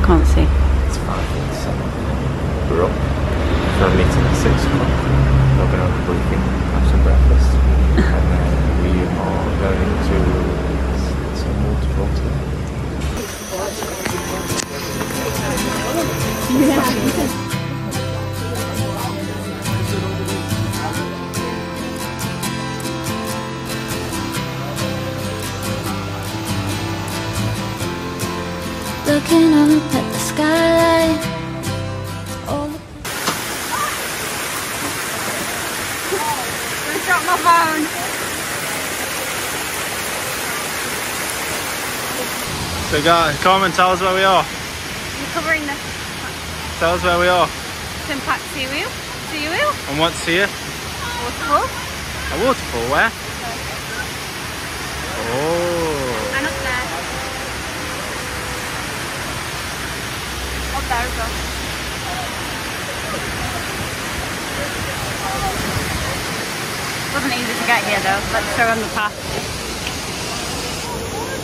Can't see. It's 5:47. We're up for a meeting at 6 o'clock. We're going to have a briefing, have some breakfast, and then we are going to some waterfall today. Looking up at the skyline. I dropped my phone. So guys, come and tell us where we are. You're covering the Tell us where we are. impact seawheel. And what's here? Waterfall. A waterfall, where? Oh. And up there. Up there as well. Wasn't easy to get here though. Let's go on the path.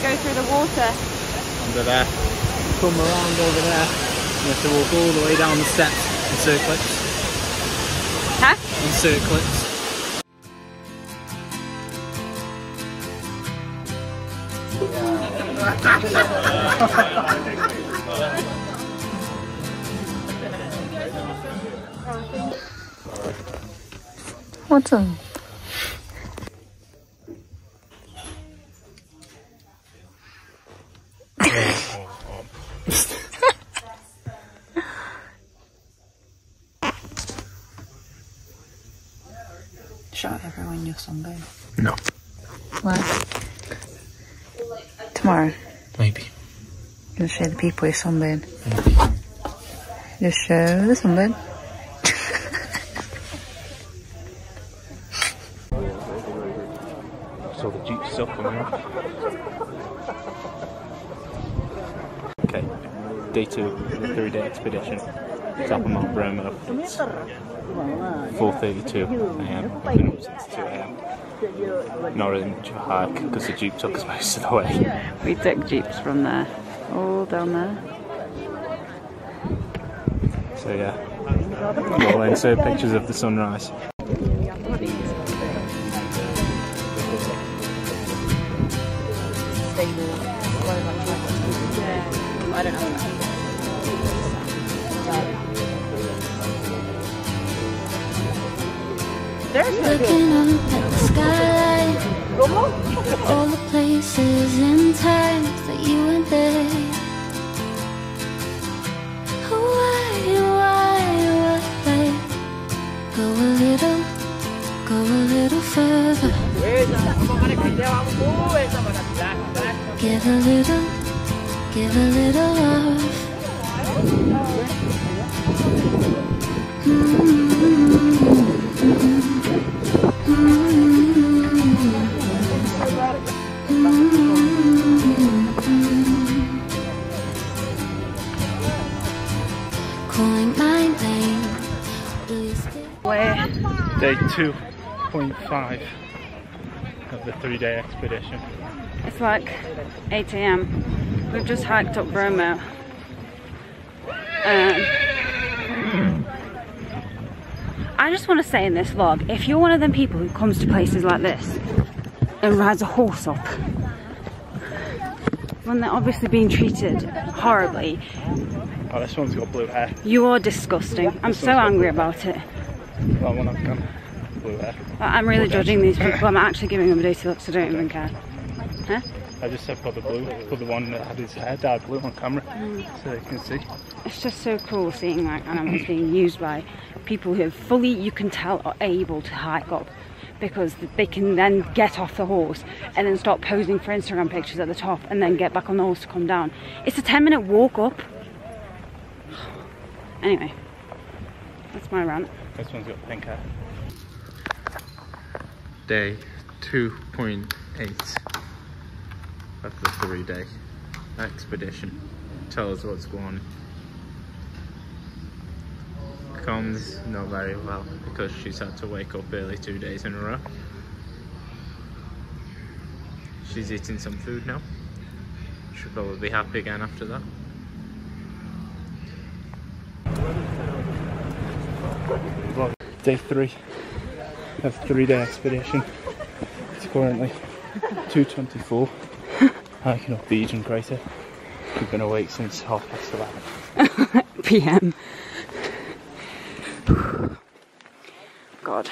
Go through the water. Under there. Come around over there. You have to walk all the way down the steps in circlets. Huh? In circlets. What's up? Shut everyone your sunburn. No. Why? Tomorrow. Maybe. You'll show the people your sunburn. Maybe. Just show the sunburn. So the Jeep's still coming up. Okay, day 2 of the 3-day expedition. Top of Mount Bromo. It's 4:32 AM. We've been up since 2 AM. Not really much of a hike because the Jeep took us most of the way. We took Jeeps from there, all down there. So yeah, we'll insert pictures of the sunrise. I don't know. Looking up at the skyline. All the places and times that you went there. Why? Go a little further. Give a little love. Calling my name. Where? Day 2.5 of the 3-day expedition. It's like 8 AM. We've just hiked up Bromo. I just want to say in this vlog, if you're one of them people who comes to places like this and rides a horse up, when they're obviously being treated horribly. Oh, this one's got blue hair. You are disgusting. I'm so angry about it. That one I've got blue hair. I'm really judging these people. I'm actually giving them a dirty look, so I don't even care. Huh? I just said put the one that had his hair dyed blue on camera so they can see. It's just so cool seeing like animals being used by people who fully, you can tell, are able to hike up, because they can then get off the horse and then start posing for Instagram pictures at the top and then get back on the horse to come down. It's a 10-minute walk up. Anyway, that's my rant. This one's got pink hair. Day 2.8 of the 3-day expedition. Tell us what's going on. Com's not very well because she's had to wake up early 2 days in a row. She's eating some food now. She'll probably be happy again after that. Day 3 of 3-day expedition. It's currently 2:24. Hiking up the Ijen crater. We've been awake since 11:30 PM. God.